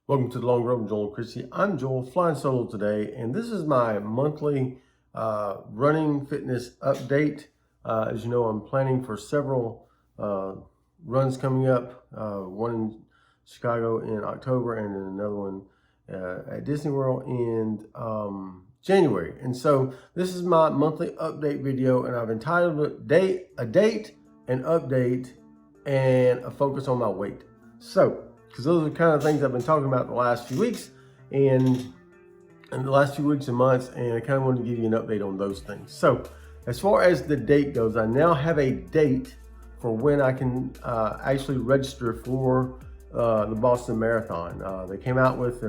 Welcome to the Long Road with Joel and Christy. I'm Joel, flying solo today, and this is my monthly running fitness update. As you know, I'm planning for several runs coming up, one in Chicago in October and then another one at Disney World in January. And so this is my monthly update video, and I've entitled it a date, an update, and a focus on my weight. So, because those are the kind of things I've been talking about the last few weeks and the last few weeks and months, and I kind of wanted to give you an update on those things. So as far as the date goes, I now have a date for when I can actually register for the Boston Marathon. They came out with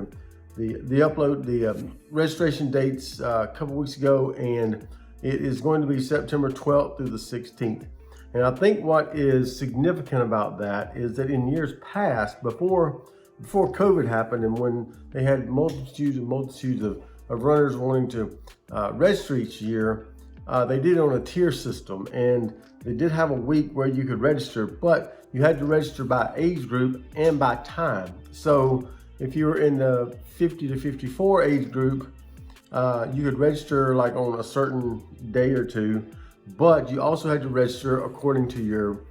the registration dates a couple weeks ago, and it is going to be September 12th through the 16th. And I think what is significant about that is that in years past, before COVID happened, and when they had multitudes of runners wanting to register each year, they did it on a tier system, and they did have a week where you could register, but you had to register by age group and by time. So if you were in the 50 to 54 age group, you could register like on a certain day or two, but you also had to register according to your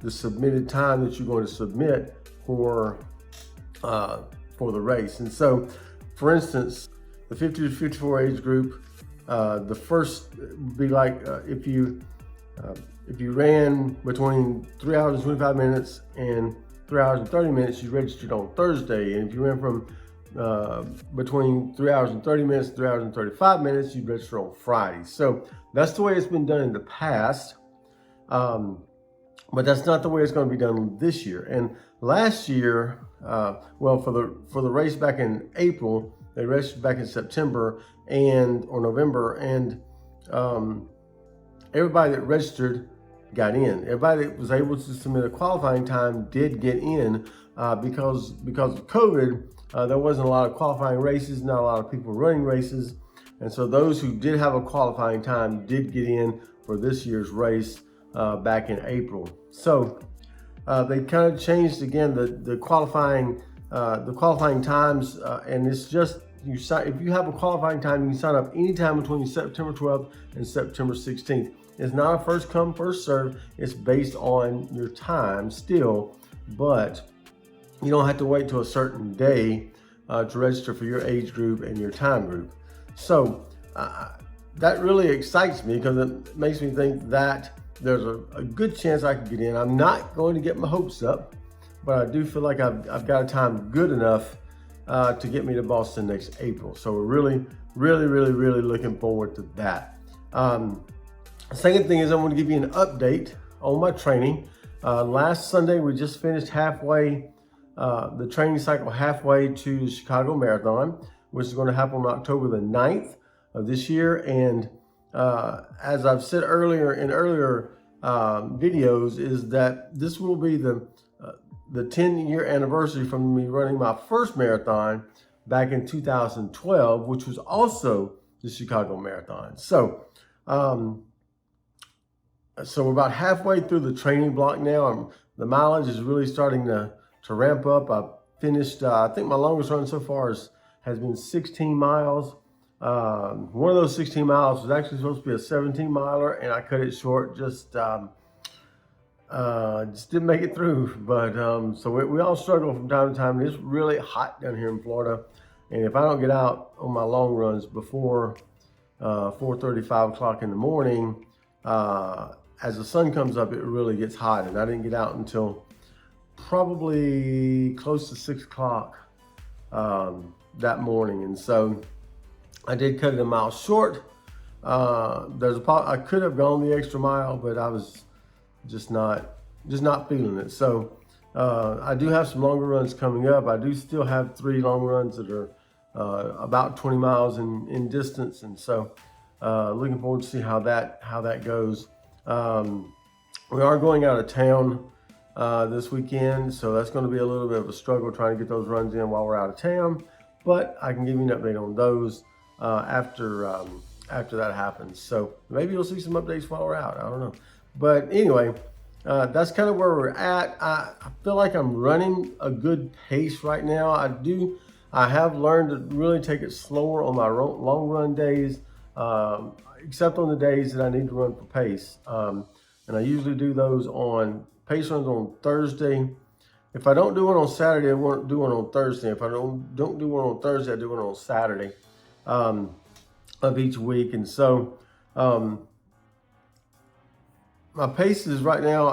the submitted time that you're going to submit for the race. And so, for instance, the 50 to 54 age group, the first would be like if you ran between 3 hours and 25 minutes and 3 hours and 30 minutes, you registered on Thursday. And if you ran from between 3 hours and 30 minutes, 3 hours and 35 minutes, you register on Friday. So that's the way it's been done in the past. But that's not the way it's going to be done this year. And last year, well, for the race back in April, they registered back in September or November, and everybody that registered got in. Everybody that was able to submit a qualifying time did get in because of COVID. There wasn't a lot of qualifying races, not a lot of people running races. And so those who did have a qualifying time did get in for this year's race back in April. So they kind of changed again the qualifying times, and it's just if you have a qualifying time, you can sign up anytime between September 12th and September 16th. It's not a first come, first serve. It's based on your time still, but you don't have to wait till a certain day to register for your age group and your time group. So that really excites me because it makes me think that there's a good chance I can get in. I'm not going to get my hopes up, but I do feel like I've got a time good enough to get me to Boston next April. So we're really looking forward to that. Second thing is I want to give you an update on my training. Last Sunday, we just finished the training cycle halfway to the Chicago Marathon, which is going to happen on October the 9th of this year. And as I've said earlier in earlier videos, is that this will be the 10-year anniversary from me running my first marathon back in 2012, which was also the Chicago Marathon. So we're about halfway through the training block now. The mileage is really starting to ramp up. I finished, I think my longest run so far has been 16 miles. One of those 16 miles was actually supposed to be a 17 miler, and I cut it short. Just didn't make it through. But so we all struggle from time to time. It's really hot down here in Florida, and if I don't get out on my long runs before 4:30, 5 o'clock in the morning, as the sun comes up, it really gets hot. And I didn't get out until probably close to 6 o'clock that morning, and so I did cut it a mile short. I could have gone the extra mile, but I was just not feeling it. So I do have some longer runs coming up. I do still have 3 long runs that are about 20 miles in distance, and so looking forward to see how that goes. We are going out of town this weekend, so that's going to be a little bit of a struggle trying to get those runs in while we're out of town, but I can give you an update on those after that happens. So maybe you'll see some updates while we're out. I don't know. But anyway, that's kind of where we're at. I feel like I'm running a good pace right now. I have learned to really take it slower on my long run days, except on the days that I need to run for pace. And I usually do those on pace runs on Thursday. If I don't do one on Saturday, I won't do one on Thursday. If I don't do one on Thursday, I do one on Saturday of each week. And so my pace is right now,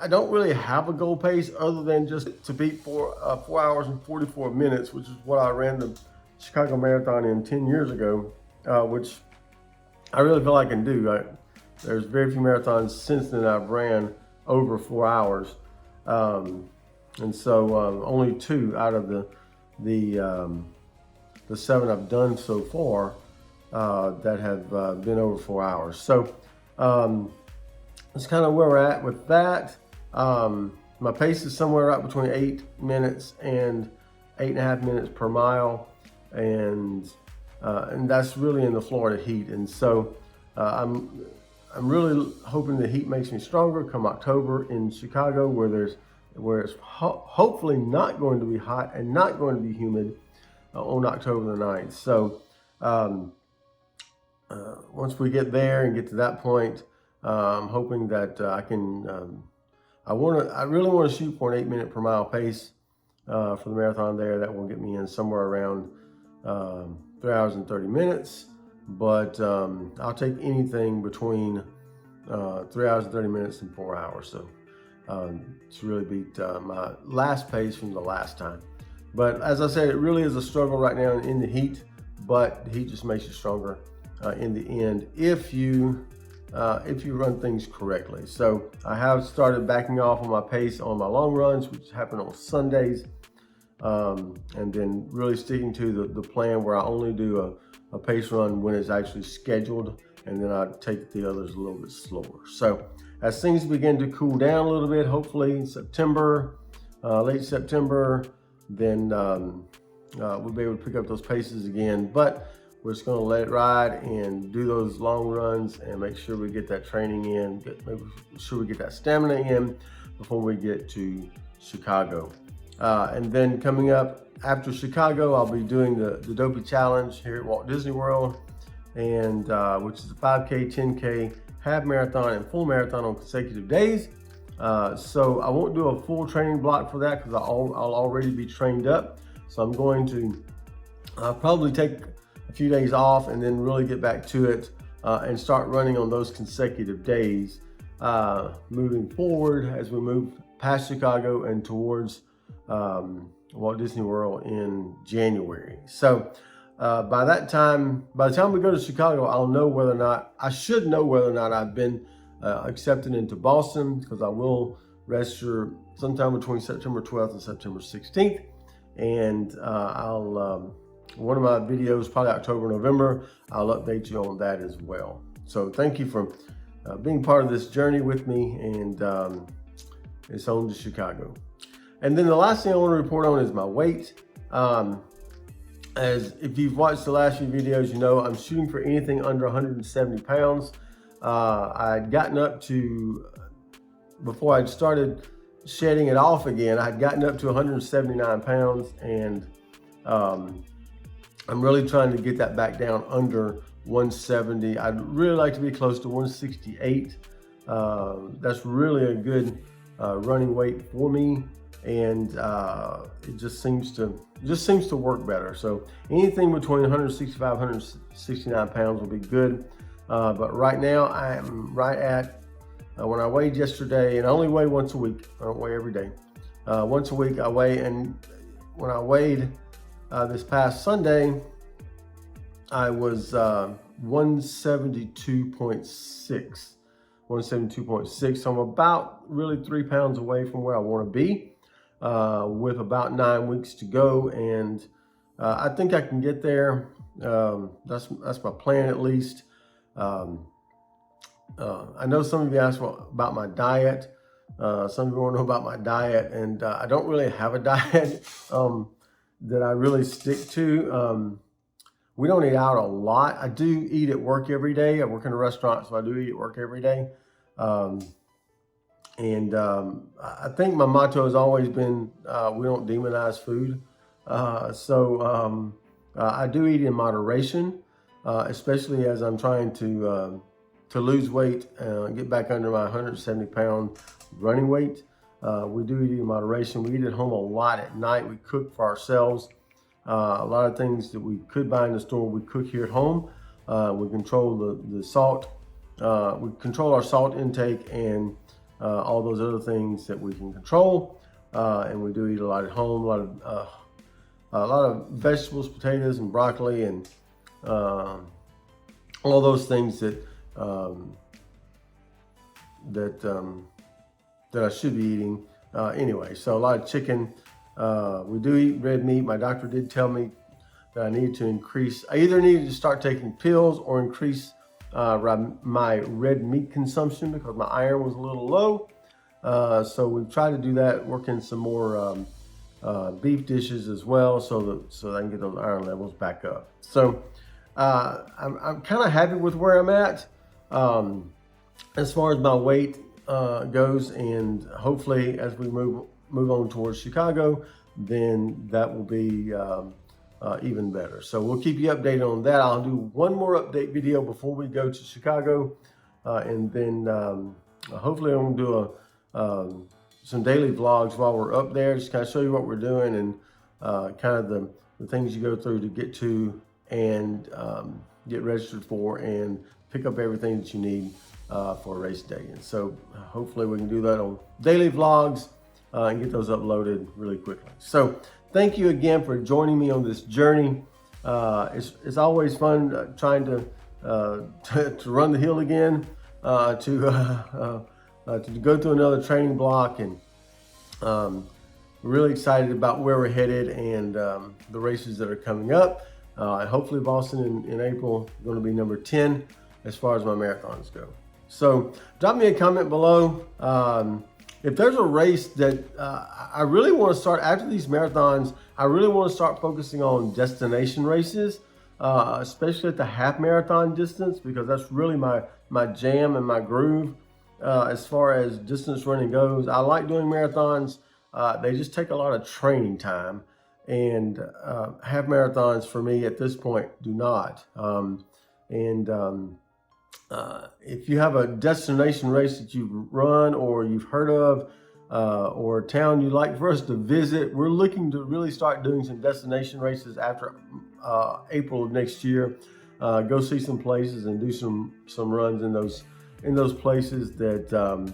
I don't really have a goal pace other than just to beat 4 hours and 44 minutes, which is what I ran the Chicago Marathon in 10 years ago, which I really feel I can do. There's very few marathons since then I've ran over 4 hours. And so only 2 out of the 7 I've done so far that have been over 4 hours. So that's kind of where we're at with that. My pace is somewhere right between 8 minutes and 8.5 minutes per mile, and that's really in the Florida heat. And so I'm really hoping the heat makes me stronger come October in Chicago, where it's hopefully not going to be hot and not going to be humid on October the 9th. So once we get there and get to that point, I'm hoping that I can. I really want to shoot for an 8 minute per mile pace for the marathon there. That will get me in somewhere around 3 hours and 30 minutes. But I'll take anything between 3 hours and 30 minutes and 4 hours. So to really beat my last pace from the last time. But as I said, it really is a struggle right now in the heat, but the heat just makes you stronger in the end if you run things correctly. So I have started backing off on my pace on my long runs, which happen on Sundays, and then really sticking to the plan where I only do a pace run when it's actually scheduled, and then I take the others a little bit slower. So as things begin to cool down a little bit, hopefully in September, late September, then we'll be able to pick up those paces again. But we're just going to let it ride and do those long runs and make sure we get that training in, make sure we get that stamina in before we get to Chicago. And then coming up after Chicago, I'll be doing the Dopey Challenge here at Walt Disney World, and which is a 5K, 10K, half marathon, and full marathon on consecutive days. So I won't do a full training block for that because I'll already be trained up. So I'm going to probably take a few days off and then really get back to it and start running on those consecutive days moving forward as we move past Chicago and towards Walt Disney World in January. So by the time we go to Chicago, I should know whether or not I've been accepted into Boston, because I will register sometime between September 12th and September 16th. And one of my videos, probably October, November, I'll update you on that as well. So thank you for being part of this journey with me, and it's on to Chicago. And then the last thing I want to report on is my weight. As if you've watched the last few videos, you know I'm shooting for anything under 170 pounds. I'd gotten up to, before I'd started shedding it off again, I'd gotten up to 179 pounds, and I'm really trying to get that back down under 170. I'd really like to be close to 168. That's really a good running weight for me, and it just seems to work better. So anything between 165, 169 pounds will be good. But right now I am right at, when I weighed yesterday, and I only weigh once a week. I don't weigh every day. Once a week I weigh, and when I weighed this past Sunday, I was 172.6. 172.6. So I'm about really 3 pounds away from where I want to be, with about 9 weeks to go, and I think I can get there. That's my plan, at least. I know some of you asked about my diet. Some of you want to know about my diet, and I don't really have a diet that I really stick to. We don't eat out a lot. I do eat at work every day. I work in a restaurant, so I do eat at work every day. And I think my motto has always been, we don't demonize food. I do eat in moderation, especially as I'm trying to lose weight, get back under my 170-pound running weight. We do eat in moderation. We eat at home a lot at night. We cook for ourselves. A lot of things that we could buy in the store, we cook here at home. We control the salt. We control our salt intake and all those other things that we can control. And we do eat a lot at home. A lot of vegetables, potatoes, and broccoli, and all those things that I should be eating anyway. So a lot of chicken. We do eat red meat. My doctor did tell me that I needed to increase. I either needed to start taking pills or increase my red meat consumption because my iron was a little low. So we've tried to do that, work in some more beef dishes as well, so I can get those iron levels back up. So I'm kind of happy with where I'm at as far as my weight goes, and hopefully as we move on towards Chicago, then that will be even better. So we'll keep you updated on that. I'll do one more update video before we go to Chicago, and then hopefully I'm gonna do some daily vlogs while we're up there, just kind of show you what we're doing and kind of the things you go through to get to and get registered for and pick up everything that you need for a race day. And so hopefully we can do that on daily vlogs and get those uploaded really quickly. So thank you again for joining me on this journey. It's always fun trying to run the hill again, to go through another training block, and we're really excited about where we're headed and the races that are coming up. And hopefully Boston in April is going to be number 10 as far as my marathons go. So drop me a comment below. If there's a race that I really want to start after these marathons, I really want to start focusing on destination races, especially at the half marathon distance, because that's really my jam and my groove. As far as distance running goes, I like doing marathons. They just take a lot of training time, and half marathons for me at this point do not. If you have a destination race that you've run or you've heard of, or a town you'd like for us to visit, we're looking to really start doing some destination races after April of next year. Go see some places and do some runs in those places that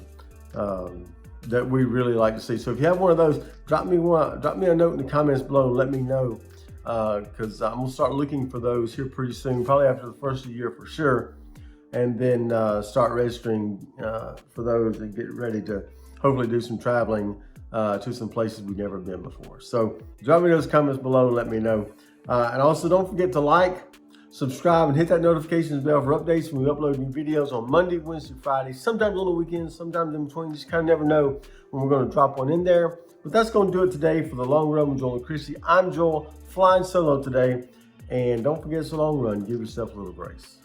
we really like to see. So if you have one of those, drop me a note in the comments below and let me know, because I'm gonna start looking for those here pretty soon, probably after the first of the year for sure, and then start registering for those and get ready to hopefully do some traveling to some places we've never been before. So drop me those comments below and let me know. And also don't forget to like, subscribe, and hit that notifications bell for updates when we upload new videos on Monday, Wednesday, Friday, sometimes on the weekends, sometimes in between. Just kind of never know when we're going to drop one in there. But that's going to do it today for the Long Run with Joel and Chrissy. I'm Joel, flying solo today. And don't forget, it's a long run. Give yourself a little grace.